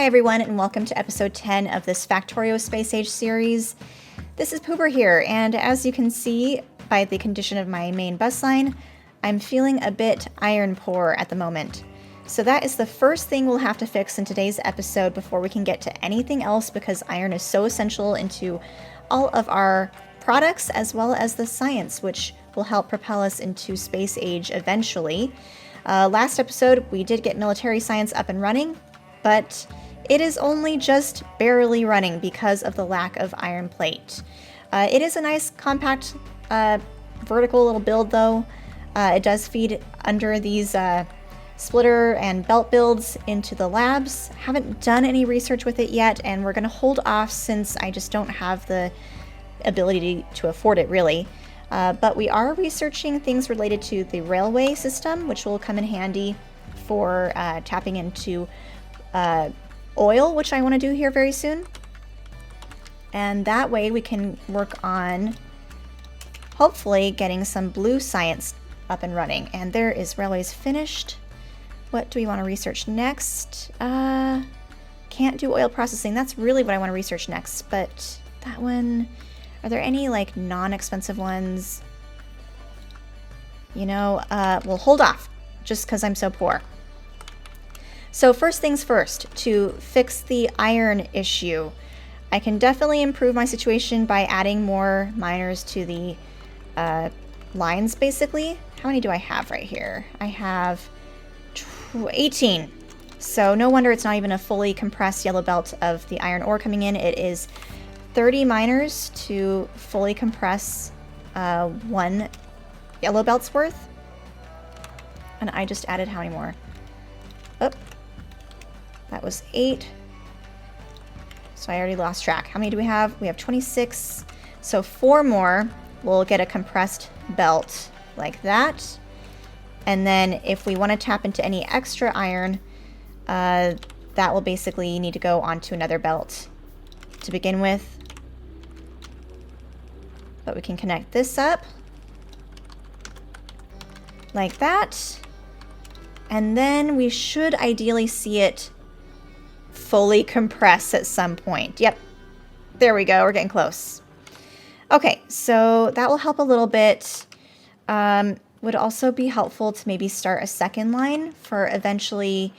everyone, and welcome to episode 10 of this Factorio SpaceAge series. This is Pooper here, and as you can see by the condition of my main bus line, I'm feeling a bit iron poor at the moment. So that is the first thing we'll have to fix in today's episode before we can get to anything else, because iron is so essential into all of our products as well as the science, which will help propel us into space age eventually. Last episode, we did get military science up and running, but it is only just barely running because of the lack of iron plate. It is a nice, compact, vertical little build, though. It does feed under these splitter and belt builds into the labs. Haven't done any research with it yet, and we're going to hold off since I just don't have the ability to afford it, really. But we are researching things related to the railway system, which will come in handy for tapping into oil, which I want to do here very soon. And that way we can work on hopefully getting some blue science up and running. And there is railways finished. What do we want to research next? Can't do oil processing. That's really what I want to research next. But that one, are there any like non-expensive ones? You know, we'll hold off just because I'm so poor. So first things first, to fix the iron issue, I can definitely improve my situation by adding more miners to the lines, basically. How many do I have right here? I have 18. So no wonder it's not even a fully compressed yellow belt of the iron ore coming in. It is 30 miners to fully compress one yellow belt's worth. And I just added how many more? Oh. That was 8. So I already lost track. How many do we have? We have 26. So 4 more will get a compressed belt like that. And then if we want to tap into any extra iron, that will basically need to go onto another belt to begin with. But we can connect this up like that. And then we should ideally see it fully compress at some point. Yep, there we go. We're getting close. Okay, so that will help a little bit. Would also be helpful to maybe start a second line for eventually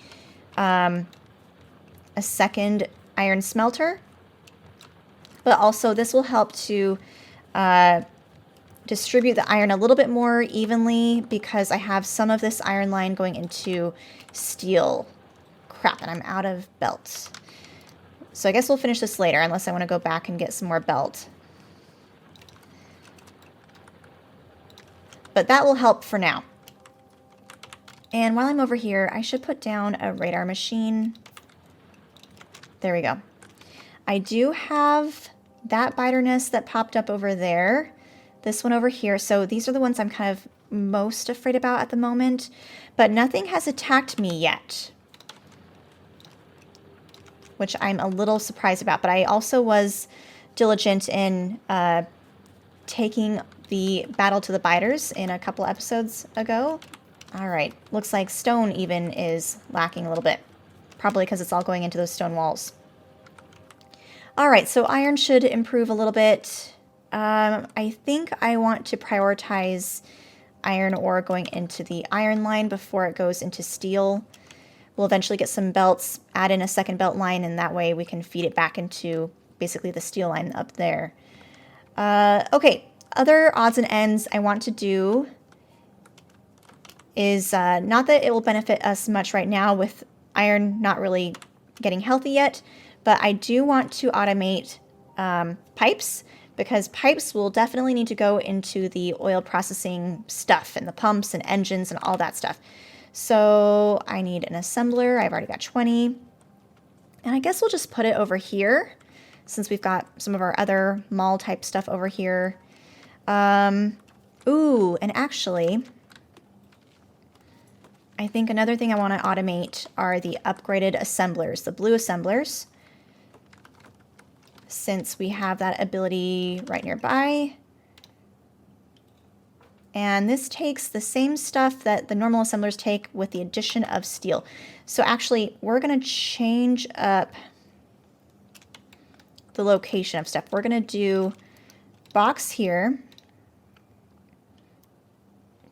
a second iron smelter. But also this will help to distribute the iron a little bit more evenly, because I have some of this iron line going into steel. Crap, and I'm out of belts. So I guess we'll finish this later, unless I want to go back and get some more belt. But that will help for now. And while I'm over here, I should put down a radar machine. There we go. I do have that biter nest that popped up over there. This one over here. So these are the ones I'm kind of most afraid about at the moment. But nothing has attacked me yet, which I'm a little surprised about. But I also was diligent in taking the battle to the biters in a couple episodes ago. All right, looks like stone even is lacking a little bit, probably because it's all going into those stone walls. All right, so iron should improve a little bit. I think I want to prioritize iron ore going into the iron line before it goes into steel. We'll eventually get some belts, add in a second belt line, and that way we can feed it back into basically the steel line up there. Okay, other odds and ends I want to do is, not that it will benefit us much right now with iron not really getting healthy yet, but I do want to automate pipes, because pipes will definitely need to go into the oil processing stuff and the pumps and engines and all that stuff. So I need an assembler. I've already got 20. And I guess we'll just put it over here, since we've got some of our other mall type stuff over here. Ooh, and actually, I think another thing I want to automate are the upgraded assemblers, the blue assemblers, since we have that ability right nearby. And this takes the same stuff that the normal assemblers take with the addition of steel. So actually, we're going to change up the location of stuff. We're going to do box here.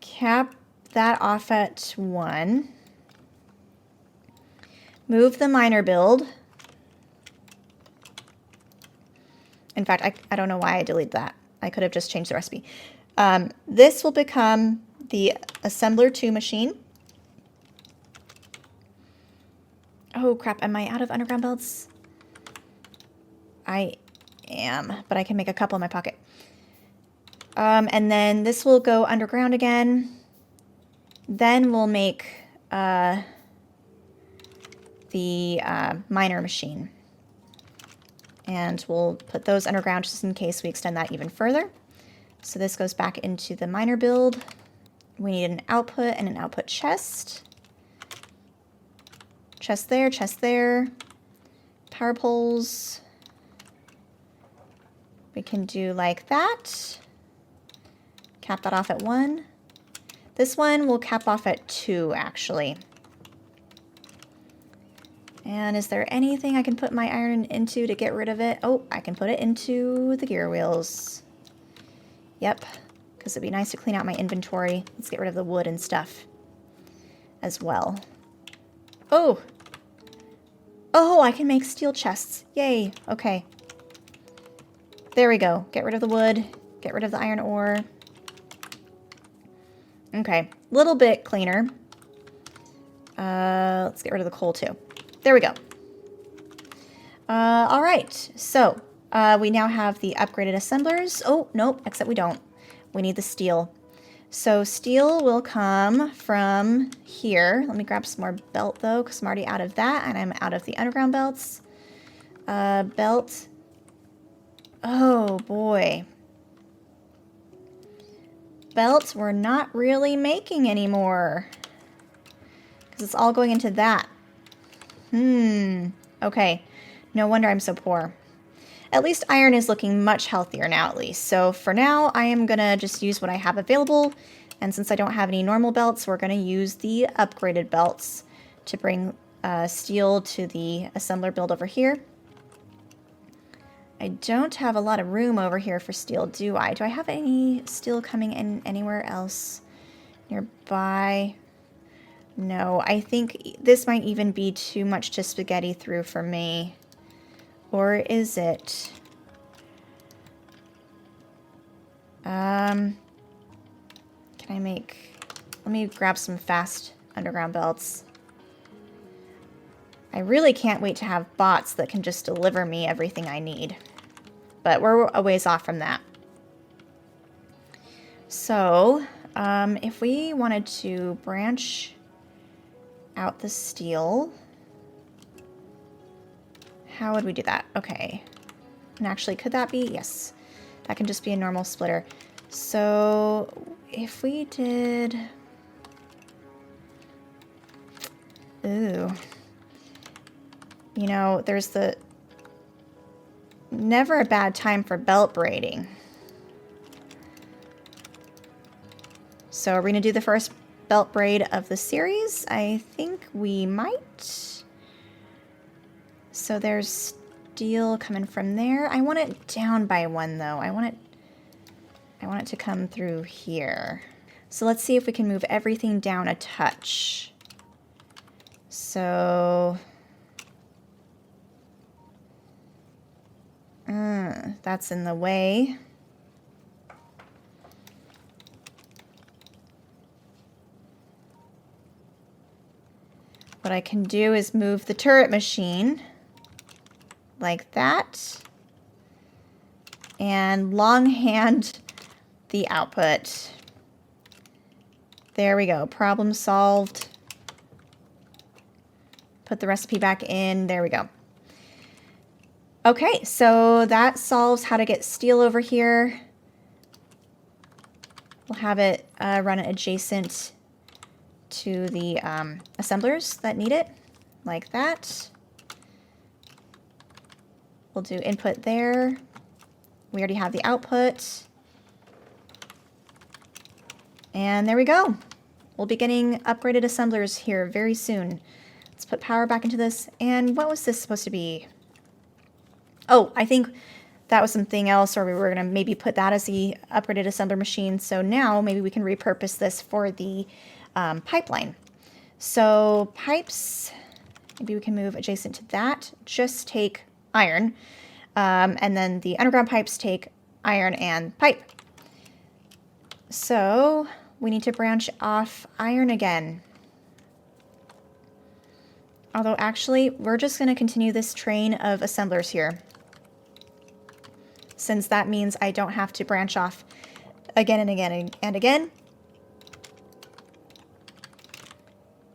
Cap that off at 1. Move the miner build. In fact, I don't know why I deleted that. I could have just changed the recipe. This will become the assembler 2 machine. Oh crap, am I out of underground belts? I am, but I can make a couple in my pocket. And then this will go underground again. Then we'll make the miner machine. And we'll put those underground just in case we extend that even further. So this goes back into the miner build. We need an output and an output chest. Chest there, chest there. Power poles. We can do like that. Cap that off at 1. This one will cap off at 2, actually. And is there anything I can put my iron into to get rid of it? Oh, I can put it into the gear wheels. Yep, because it'd be nice to clean out my inventory. Let's get rid of the wood and stuff as well. Oh! Oh, I can make steel chests. Yay, okay. There we go. Get rid of the wood. Get rid of the iron ore. Okay, a little bit cleaner. Let's get rid of the coal too. There we go. All right, so we now have the upgraded assemblers. Oh, nope, except we don't. We need the steel. So steel will come from here. Let me grab some more belt though, because I'm already out of that, and I'm out of the underground belts. Belt. Oh boy. Belts we're not really making anymore, because it's all going into that. Okay. No wonder I'm so poor. At least iron is looking much healthier now, at least. So for now, I am going to just use what I have available. And since I don't have any normal belts, we're going to use the upgraded belts to bring steel to the assembler build over here. I don't have a lot of room over here for steel, do I? Do I have any steel coming in anywhere else nearby? No, I think this might even be too much to spaghetti through for me. Or is it? Can I make... Let me grab some fast underground belts. I really can't wait to have bots that can just deliver me everything I need. But we're a ways off from that. So, if we wanted to branch out the steel, how would we do that? Okay. And actually, could that be? Yes. That can just be a normal splitter. So, if we did... Ooh. You know, there's the... Never a bad time for belt braiding. So are we going to do the first belt braid of the series? I think we might. So there's steel coming from there. I want it down by 1 though. I want it to come through here. So let's see if we can move everything down a touch. So that's in the way. What I can do is move the turret machine like that and longhand the output. There we go. Problem solved. Put the recipe back in. There we go. Okay, so that solves how to get steel over here. We'll have it run adjacent to the assemblers that need it, like that. We'll do input there. We already have the output. And there we go. We'll be getting upgraded assemblers here very soon. Let's put power back into this. And what was this supposed to be? Oh, I think that was something else, or we were going to maybe put that as the upgraded assembler machine. So now maybe we can repurpose this for the pipeline. So pipes, maybe we can move adjacent to that. Just take iron. And then the underground pipes take iron and pipe. So we need to branch off iron again. Although actually, we're just going to continue this train of assemblers here, since that means I don't have to branch off again and again and again.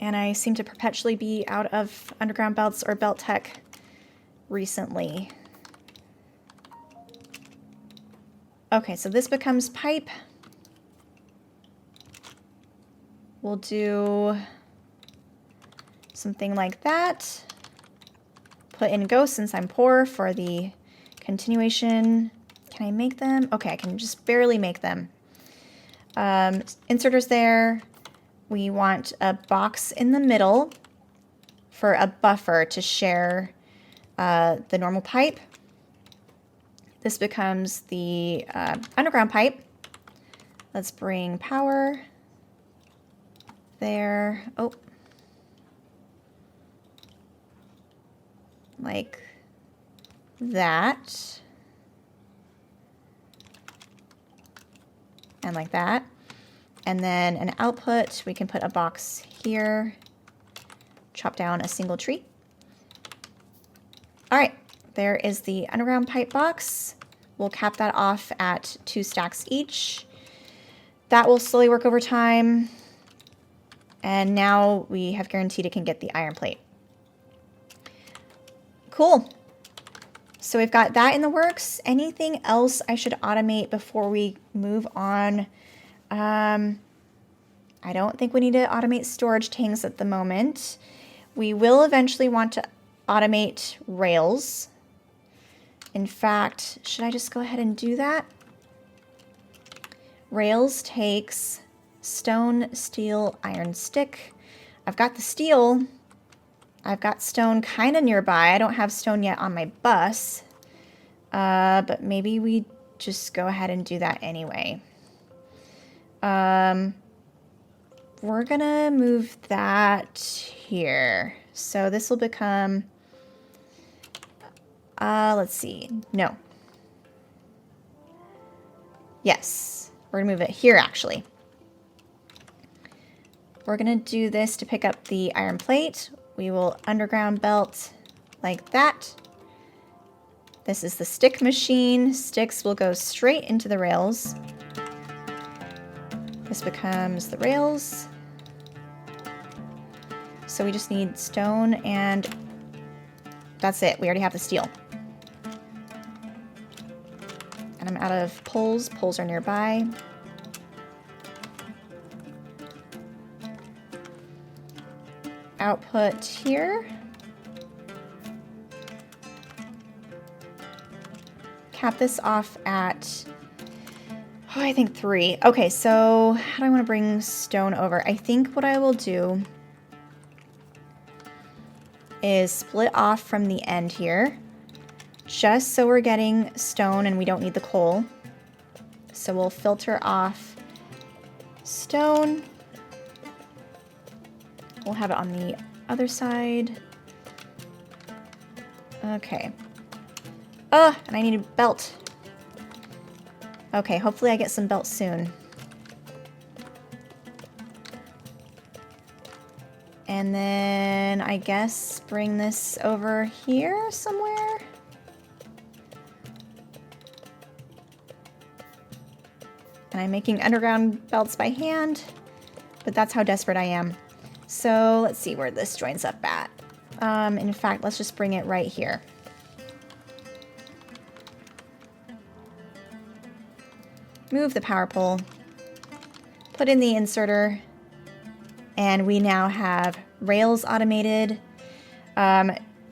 And I seem to perpetually be out of underground belts or belt tech recently. Okay, so this becomes pipe. We'll do something like that. Put in ghosts since I'm poor for the continuation. Can I make them? Okay, I can just barely make them. Inserters there. We want a box in the middle for a buffer to share the normal pipe. This becomes the underground pipe. Let's bring power there. Oh. Like that. And like that. And then an output, we can put a box here. Chop down a single tree. All right, there is the underground pipe box. We'll cap that off at 2 stacks each. That will slowly work over time. And now we have guaranteed it can get the iron plate. Cool. So we've got that in the works. Anything else I should automate before we move on? I don't think we need to automate storage tanks at the moment. We will eventually want to automate rails. In fact, should I just go ahead and do that? Rails takes stone, steel, iron, stick. I've got the steel. I've got stone kind of nearby. I don't have stone yet on my bus. But maybe we just go ahead and do that anyway. We're gonna move that here. So this will become, let's see, no. Yes, we're gonna move it here actually. We're gonna do this to pick up the iron plate. We will underground belt like that. This is the stick machine. Sticks will go straight into the rails. This becomes the rails. So we just need stone and that's it. We already have the steel. And I'm out of poles. Poles are nearby. Output here. Cap this off at, oh, I think 3. Okay, so how do I want to bring stone over? I think what I will do is split off from the end here, just so we're getting stone and we don't need the coal. So we'll filter off stone. We'll have it on the other side. Okay. Oh, and I need a belt. Okay, hopefully I get some belts soon. And then I guess bring this over here somewhere. And I'm making underground belts by hand, but that's how desperate I am. So let's see where this joins up at. In fact, let's just bring it right here. Move the power pole, put in the inserter, and we now have rails automated.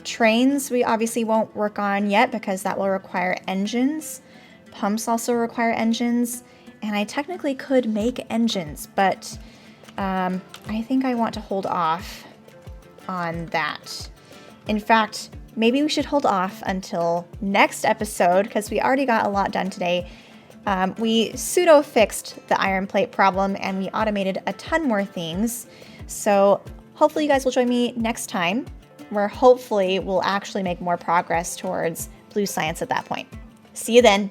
Trains we obviously won't work on yet because that will require engines. Pumps also require engines. and I technically could make engines, but I think I want to hold off on that. In fact, maybe we should hold off until next episode because we already got a lot done today. We pseudo-fixed the iron plate problem and we automated a ton more things. So hopefully you guys will join me next time, where hopefully we'll actually make more progress towards blue science at that point. See you then.